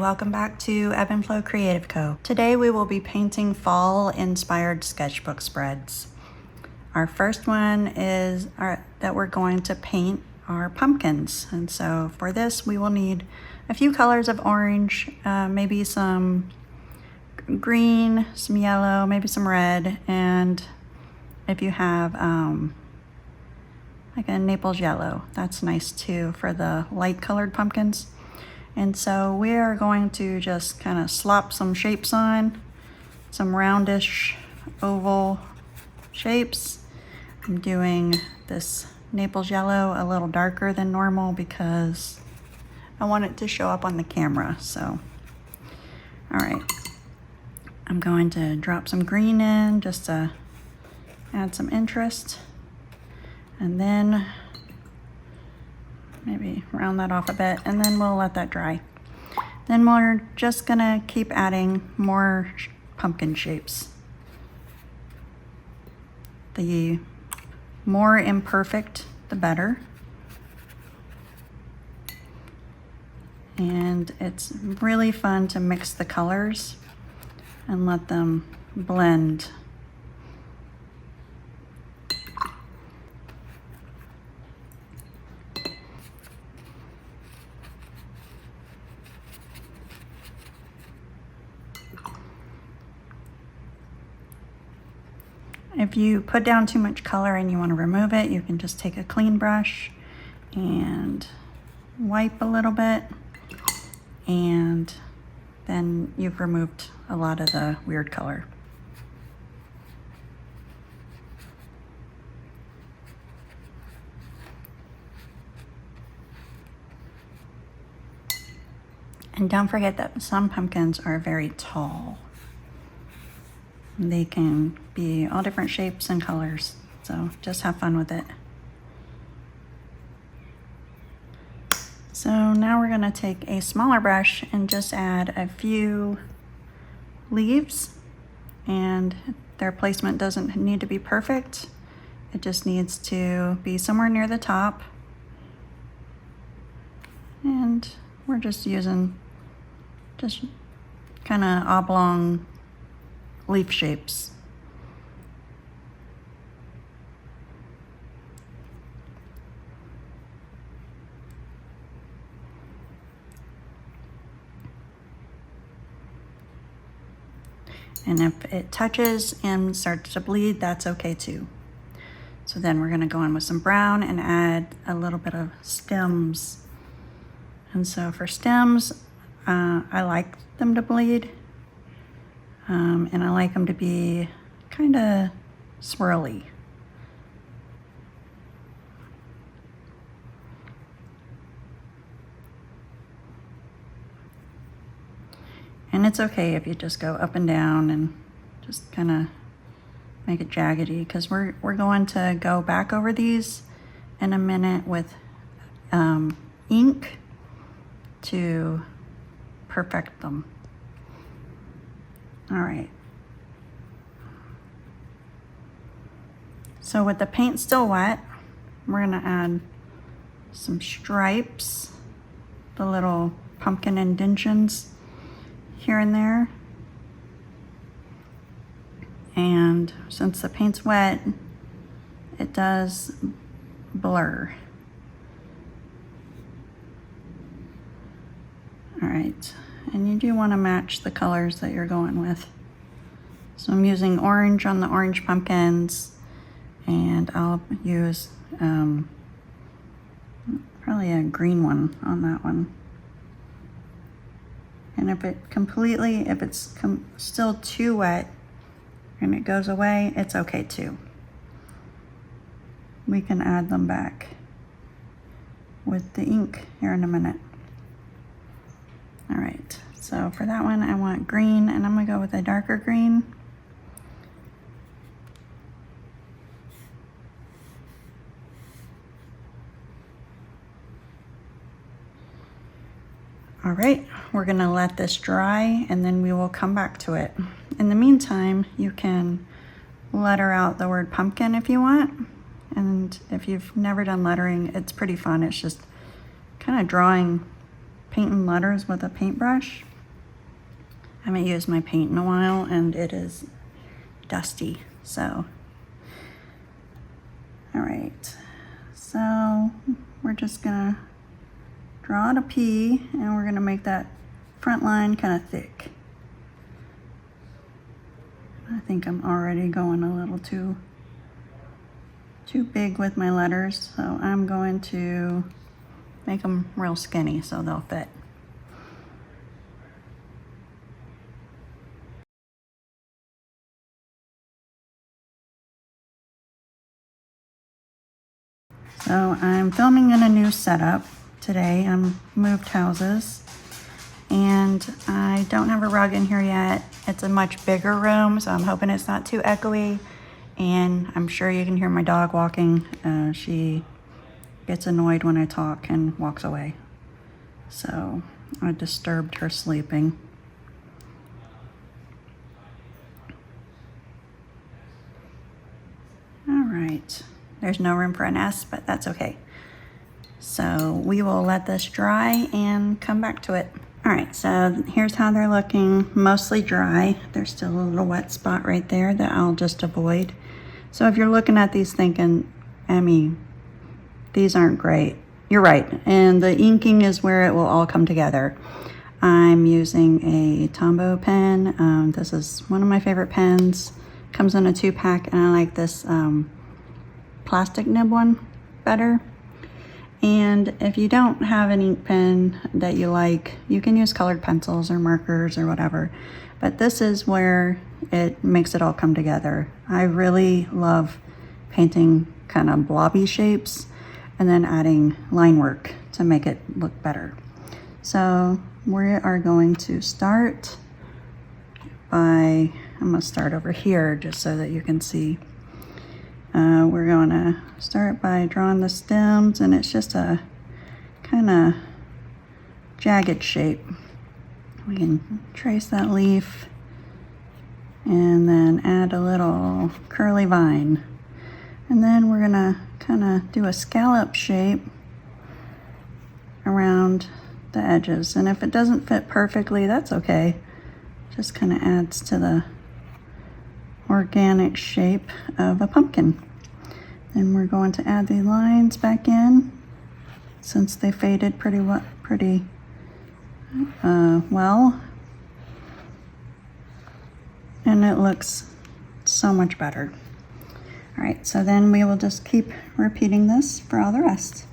welcome back to Ebb and Flow Creative Co. Today we will be painting fall inspired sketchbook spreads. Our first one is that we're going to paint our pumpkins, and so for this we will need a few colors of orange, maybe some green, some yellow, maybe some red, and if you have like a Naples yellow, that's nice too for the light colored pumpkins. And so we are going to just kind of slop some shapes on, some roundish oval shapes. I'm doing this Naples yellow a little darker than normal because I want it to show up on the camera. So, all right, I'm going to drop some green in just to add some interest, and then maybe round that off a bit, and then we'll let that dry. Then we're just gonna keep adding more pumpkin shapes. The more imperfect, the better. And it's really fun to mix the colors and let them blend. If you put down too much color and you want to remove it, you can just take a clean brush and wipe a little bit, and then you've removed a lot of the weird color. And don't forget that some pumpkins are very tall. They can be all different shapes and colors, so just have fun with it. So now we're gonna take a smaller brush and just add a few leaves, and their placement doesn't need to be perfect. It just needs to be somewhere near the top. And we're just using just kind of oblong leaf shapes. And if it touches and starts to bleed, that's okay too. So then we're gonna go in with some brown and add a little bit of stems. And so for stems, I like them to bleed. And I like them to be kind of swirly. And it's okay if you just go up and down and just kind of make it jaggedy, because we're going to go back over these in a minute with ink to perfect them. All right. So with the paint still wet, we're gonna add some stripes, the little pumpkin indentions here and there. And since the paint's wet, it does blur. All right. And you do want to match the colors that you're going with. So I'm using orange on the orange pumpkins, and I'll use probably a green one on that one. And if it's still too wet and it goes away, it's okay too. We can add them back with the ink here in a minute. All right, so for that one, I want green, and I'm gonna go with a darker green. All right, we're gonna let this dry, and then we will come back to it. In the meantime, you can letter out the word pumpkin if you want. And if you've never done lettering, it's pretty fun. It's just kind of drawing painting letters with a paintbrush. I haven't used my paint in a while and it is dusty, so. All right, so we're just gonna draw out a P and we're gonna make that front line kind of thick. I think I'm already going a little too big with my letters, so I'm going to make them real skinny so they'll fit. So I'm filming in a new setup today. I'm moved houses and I don't have a rug in here yet. It's a much bigger room, so I'm hoping it's not too echoey. And I'm sure you can hear my dog walking. She gets annoyed when I talk and walks away. So I disturbed her sleeping. All right. There's no room for an S, but that's okay. So we will let this dry and come back to it. All right, so here's how they're looking, mostly dry. There's still a little wet spot right there that I'll just avoid. So if you're looking at these thinking, Emmy, these aren't great, you're right. And the inking is where it will all come together. I'm using a Tombow pen. This is one of my favorite pens. Comes in a 2-pack, and I like this plastic nib one better. And if you don't have an ink pen that you like, you can use colored pencils or markers or whatever. But this is where it makes it all come together. I really love painting kind of blobby shapes and then adding line work to make it look better. So we are going to start by, I'm gonna start over here just so that you can see. We're going to start by drawing the stems, and it's just a kind of jagged shape. We can trace that leaf and then add a little curly vine. And then we're going to kind of do a scallop shape around the edges. And if it doesn't fit perfectly, that's okay. Just kind of adds to the organic shape of a pumpkin. And we're going to add the lines back in since they faded pretty well. And it looks so much better. All right, so then we will just keep repeating this for all the rest.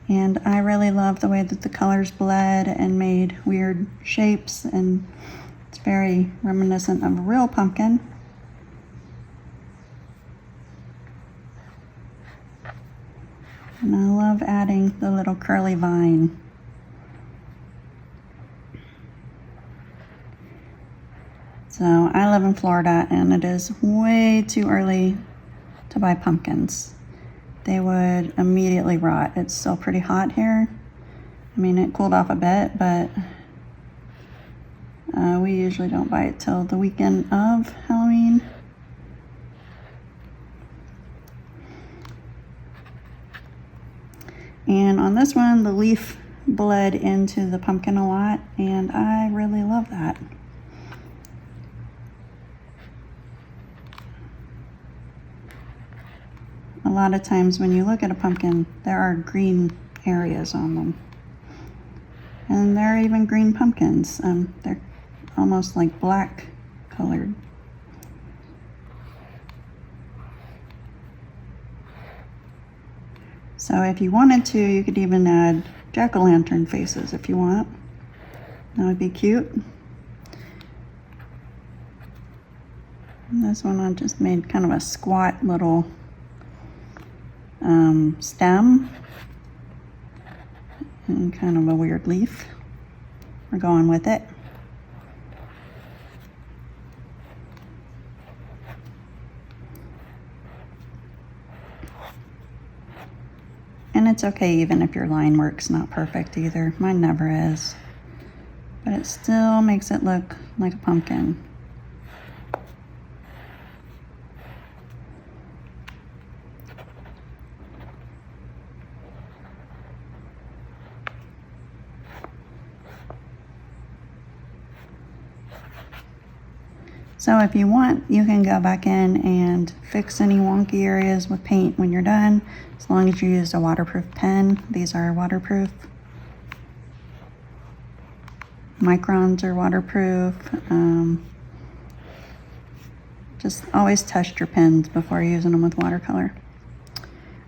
And I really love the way that the colors bled and made weird shapes, and it's very reminiscent of a real pumpkin. And I love adding the little curly vine. So I live in Florida and it is way too early to buy pumpkins. They would immediately rot. It's still pretty hot here. I mean, it cooled off a bit, but we usually don't buy it till the weekend of Halloween. And on this one, the leaf bled into the pumpkin a lot, and I really love that. A lot of times when you look at a pumpkin, there are green areas on them. And there are even green pumpkins. They're almost like black colored. So if you wanted to, you could even add jack-o'-lantern faces if you want. That would be cute. And this one I just made kind of a squat little stem and kind of a weird leaf. We're going with it. And it's okay even if your line work's not perfect either. Mine never is. But it still makes it look like a pumpkin. So if you want, you can go back in and fix any wonky areas with paint when you're done, as long as you use a waterproof pen. These are waterproof. Microns are waterproof. Just always test your pens before using them with watercolor.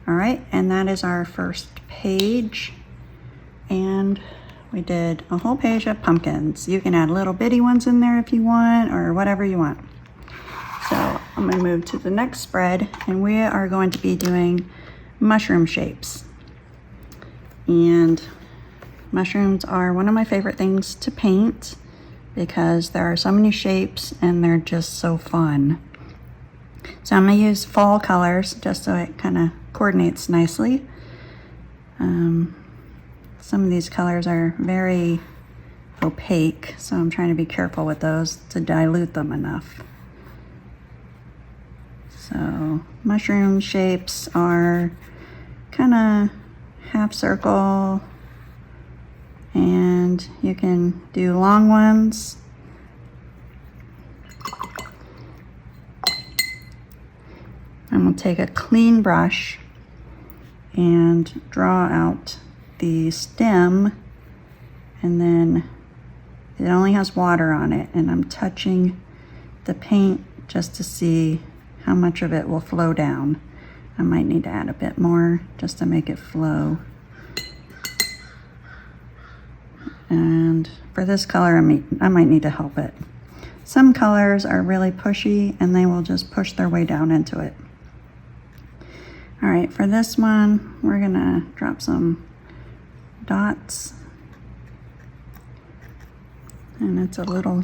All right, and that is our first page. And we did a whole page of pumpkins. You can add little bitty ones in there if you want, or whatever you want. So I'm gonna move to the next spread, and we are going to be doing mushroom shapes. And mushrooms are one of my favorite things to paint because there are so many shapes and they're just so fun. So I'm gonna use fall colors just so it kind of coordinates nicely. Some of these colors are very opaque, so I'm trying to be careful with those to dilute them enough. So mushroom shapes are kind of half circle, and you can do long ones. I'm going to take a clean brush and draw out the stem, and then it only has water on it, and I'm touching the paint just to see how much of it will flow down. I might need to add a bit more just to make it flow. And for this color, I might need to help it. Some colors are really pushy and they will just push their way down into it. All right, for this one, we're gonna drop some dots. And it's a little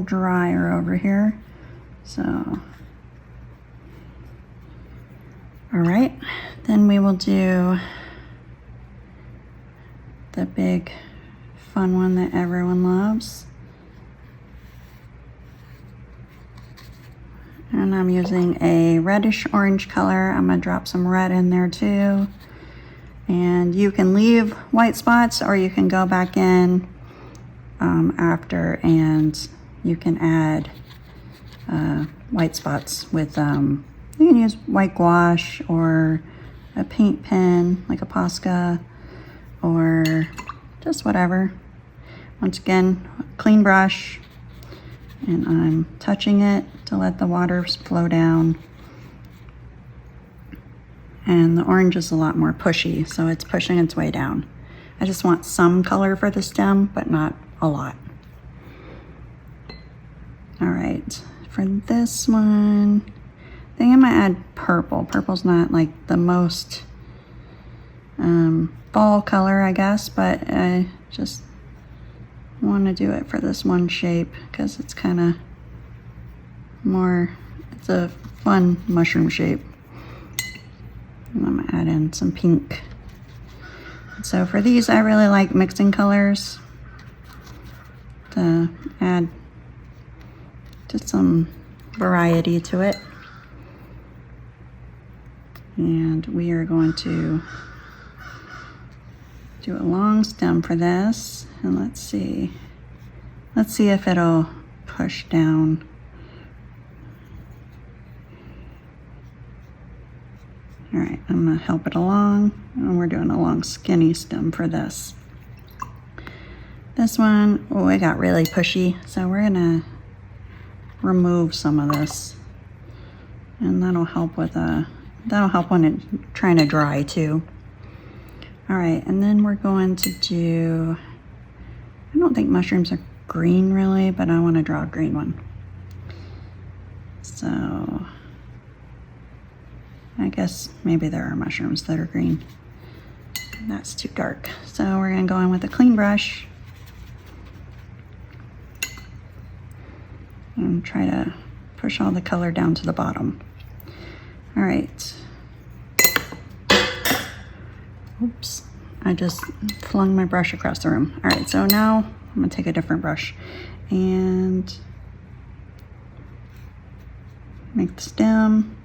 drier over here. So, all right, then we will do the big fun one that everyone loves. And I'm using a reddish orange color. I'm gonna drop some red in there too. And you can leave white spots, or you can go back in after and you can add white spots with, you can use white gouache or a paint pen like a Posca, or just whatever. Once again, clean brush, and I'm touching it to let the water flow down. And the orange is a lot more pushy, so it's pushing its way down. I just want some color for the stem, but not a lot. All right, for this one, I think I'm gonna add purple. Purple's not like the most fall color, I guess, but I just want to do it for this one shape because it's kind of more, it's a fun mushroom shape. And I'm gonna add in some pink. So for these, I really like mixing colors to add just some variety to it. And we are going to do a long stem for this, and let's see if it'll push down. All right, I'm gonna help it along, and we're doing a long skinny stem for this. This one, oh, it got really pushy, so we're gonna remove some of this, and that'll help with that'll help when it's trying to dry too. All right, and then we're going to do, I don't think mushrooms are green really, but I want to draw a green one. So I guess maybe there are mushrooms that are green. That's too dark. So we're gonna go in with a clean brush and try to push all the color down to the bottom. All right. Oops, I just flung my brush across the room. All right, so now I'm gonna take a different brush and make the stem.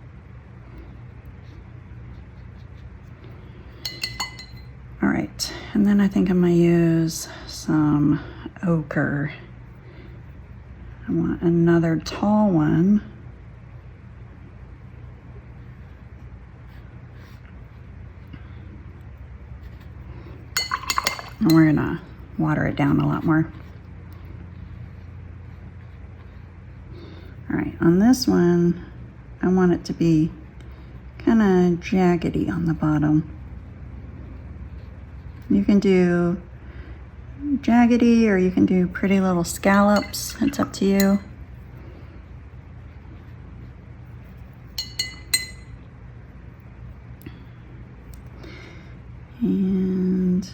All right, and then I think I'm gonna use some ochre. I want another tall one. And we're gonna water it down a lot more. All right, on this one, I want it to be kind of jaggedy on the bottom. You can do jaggedy or you can do pretty little scallops. It's up to you. And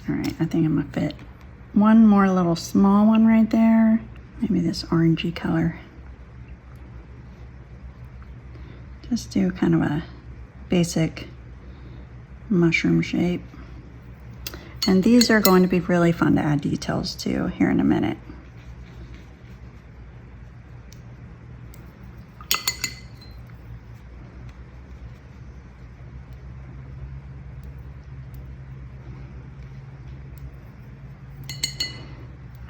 all right, I think I'm gonna fit one more little small one right there. Maybe this orangey color. Just do kind of a basic mushroom shape. And these are going to be really fun to add details to here in a minute.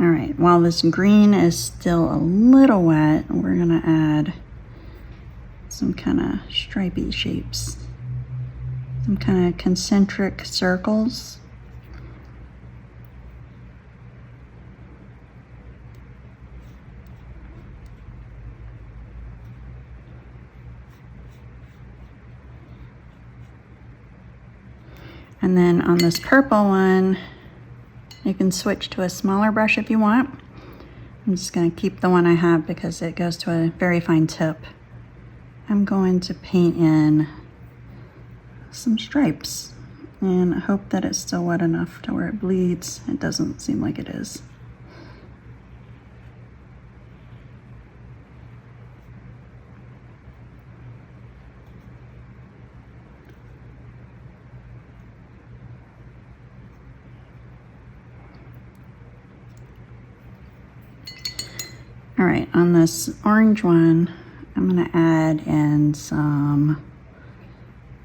All right, while this green is still a little wet, we're gonna add some kind of stripey shapes, some kind of concentric circles. And then on this purple one, you can switch to a smaller brush if you want. I'm just going to keep the one I have because it goes to a very fine tip. I'm going to paint in some stripes and hope that it's still wet enough to where it bleeds. It doesn't seem like it is. All right, on this orange one, I'm gonna add in some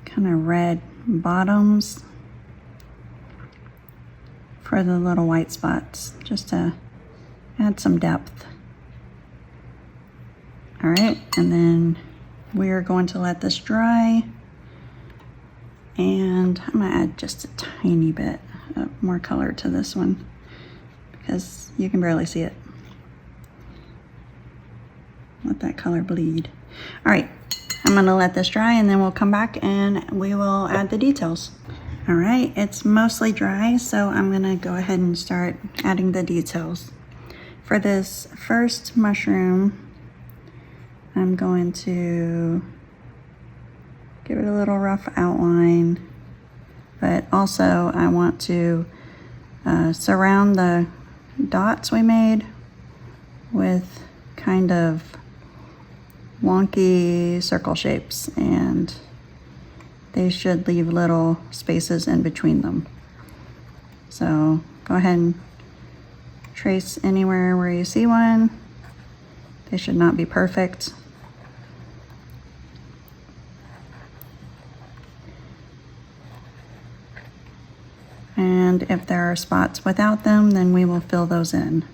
kind of red bottoms for the little white spots, just to add some depth. All right, and then we're going to let this dry, and I'm gonna add just a tiny bit of more color to this one because you can barely see it. Let that color bleed. All right, I'm gonna let this dry and then we'll come back and we will add the details. All right, it's mostly dry, so I'm gonna go ahead and start adding the details. For this first mushroom, I'm going to give it a little rough outline, but also I want to surround the dots we made with kind of wonky circle shapes, and they should leave little spaces in between them. So go ahead and trace anywhere where you see one. They should not be perfect. And if there are spots without them, then we will fill those in.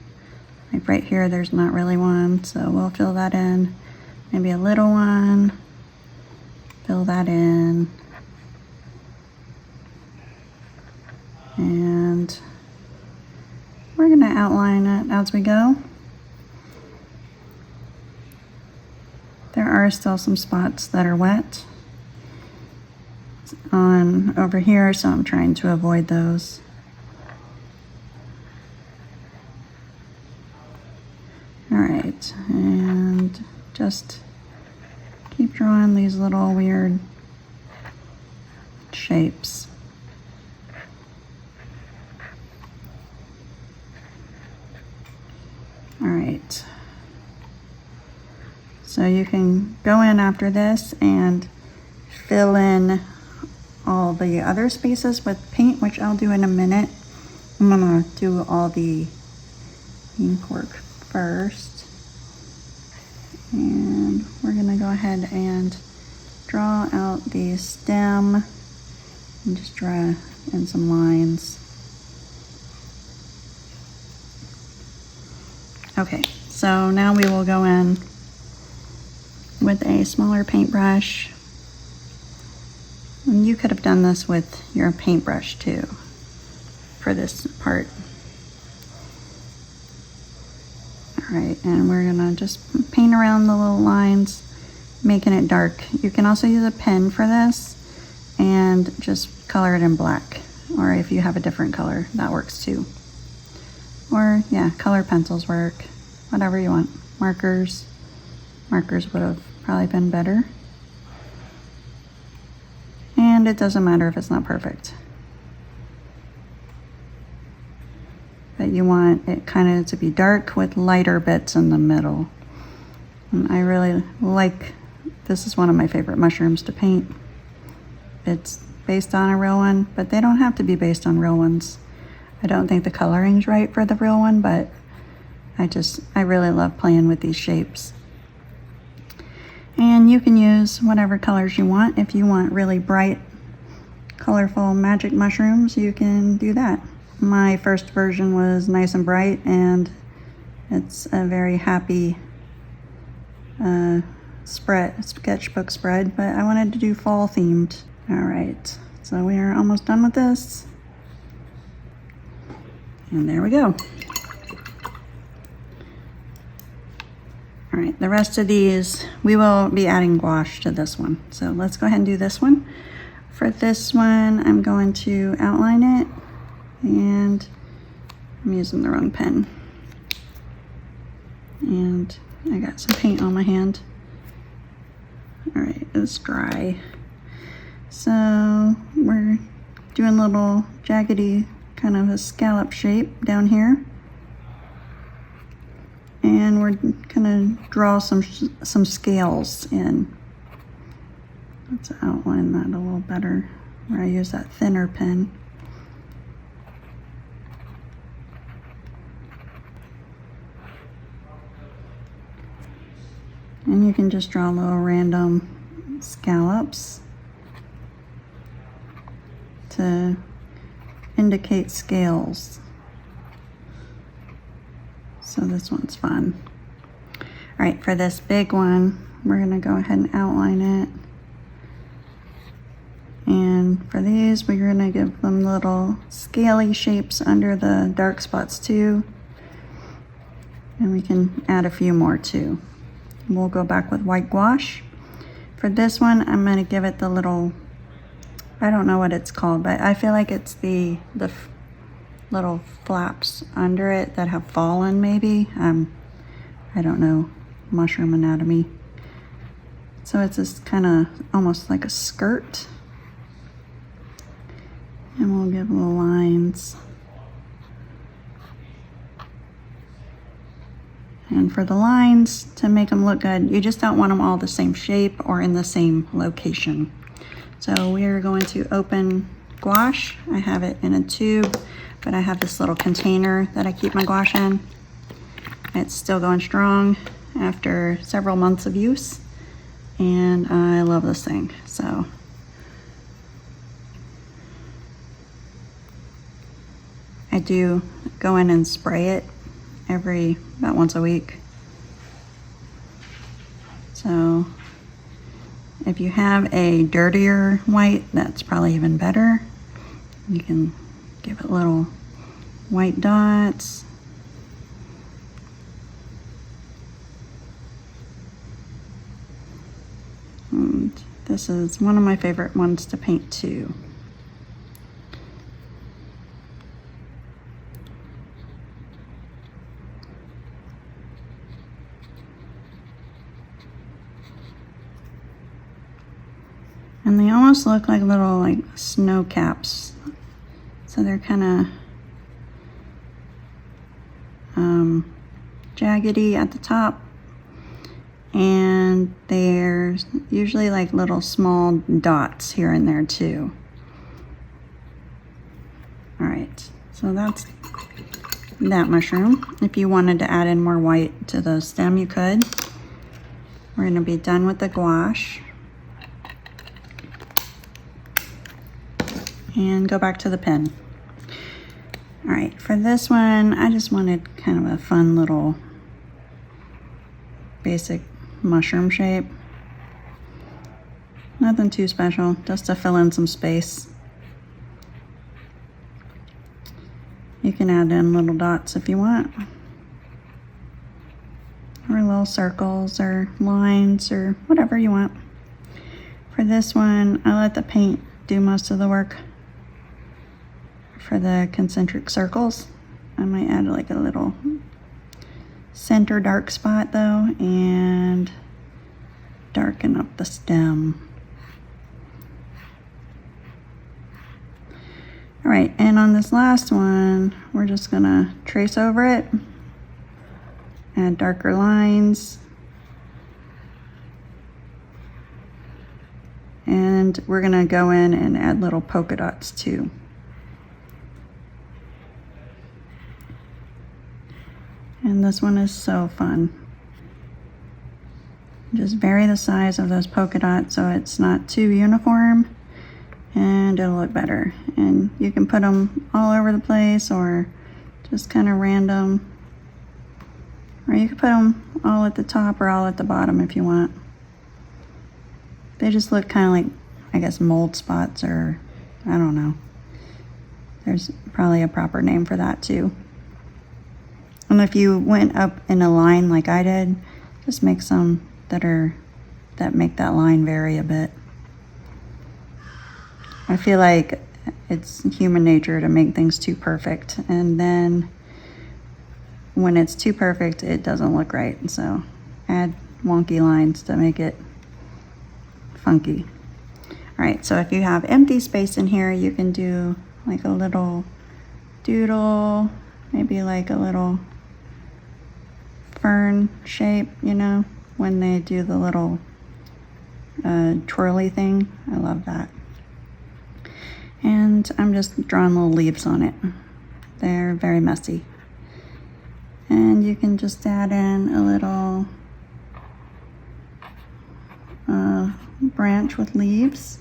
Like right here, there's not really one, so we'll fill that in. Maybe a little one, fill that in. And we're gonna outline it as we go. There are still some spots that are wet on over here, so I'm trying to avoid those. All right, and just keep drawing these little weird shapes. All right, so you can go in after this and fill in all the other spaces with paint, which I'll do in a minute. I'm gonna do all the ink work first. And we're gonna go ahead and draw out the stem And just draw in some lines. Okay, so now we will go in with a smaller paintbrush. And you could have done this with your paintbrush too for this part. All right, and we're gonna just paint around the little lines, making it dark. You can also use a pen for this and just color it in black. Or if you have a different color, that works too. Or yeah, color pencils work, whatever you want. Markers would have probably been better. And it doesn't matter if it's not perfect. But you want it kind of to be dark with lighter bits in the middle. And I really like, this is one of my favorite mushrooms to paint. It's based on a real one, but they don't have to be based on real ones. I don't think the coloring's right for the real one, but I really love playing with these shapes. And you can use whatever colors you want. If you want really bright, colorful magic mushrooms, you can do that. My first version was nice and bright, and it's a very happy sketchbook spread, but I wanted to do fall themed. All right, so we are almost done with this. And there we go. All right, the rest of these, we will be adding gouache to this one. So let's go ahead and do this one. For this one, I'm going to outline it, and I'm using the wrong pen. And I got some paint on my hand. All right, it's dry. So we're doing a little jaggedy kind of a scallop shape down here. And we're gonna draw some scales in. Let's outline that a little better, where I use that thinner pen. And you can just draw little random scallops to indicate scales. So this one's fun. All right, for this big one, we're gonna go ahead and outline it. And for these, we're gonna give them little scaly shapes under the dark spots too. And we can add a few more too. We'll go back with white gouache. For this one, I'm gonna give it the little, I don't know what it's called, but I feel like it's the little flaps under it that have fallen maybe. I don't know mushroom anatomy. So it's this kind of almost like a skirt. And we'll give little lines. And for the lines, to make them look good, you just don't want them all the same shape or in the same location. So we are going to open gouache. I have it in a tube, but I have this little container that I keep my gouache in. It's still going strong after several months of use, and I love this thing. So I do go in and spray it about once a week. So if you have a dirtier white, that's probably even better. You can give it little white dots. And this is one of my favorite ones to paint too. And they almost look like little snow caps. So they're kind of jaggedy at the top, and there's usually like little small dots here and there too. All right, so that's that mushroom. If you wanted to add in more white to the stem, you could. We're going to be done with the gouache. and go back to the pen. All right, for this one, I just wanted kind of a fun little basic mushroom shape. Nothing too special, just to fill in some space. You can add in little dots if you want, or little circles or lines or whatever you want. For this one, I let the paint do most of the work. For the concentric circles, I might add like a little center dark spot though, and darken up the stem. All right, and on this last one, we're just gonna trace over it, add darker lines, and we're gonna go in and add little polka dots too. And this one is so fun. Just vary the size of those polka dots so it's not too uniform, and it'll look better. And you can put them all over the place or just kind of random. Or you can put them all at the top or all at the bottom if you want. They just look kind of like, I guess, mold spots, or I don't know. There's probably a proper name for that too. And if you went up in a line like I did, just make some that make that line vary a bit. I feel like it's human nature to make things too perfect, and then when it's too perfect, it doesn't look right. So add wonky lines to make it funky. All right, so if you have empty space in here, you can do like a little doodle, maybe like a little fern shape, you know, when they do the little twirly thing. I love that. And I'm just drawing little leaves on it. They're very messy. And you can just add in a little branch with leaves.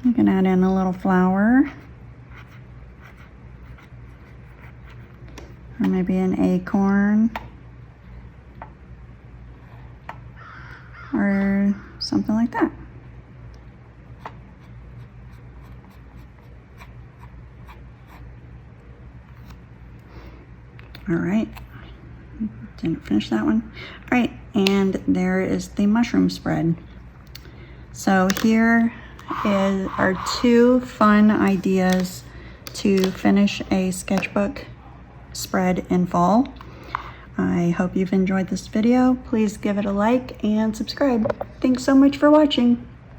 You can add in a little flower, or maybe an acorn, or something like that. All right, didn't finish that one. All right, and there is the mushroom spread. So here are two fun ideas to finish a sketchbook spread in fall. I hope you've enjoyed this video. Please give it a like and subscribe. Thanks so much for watching.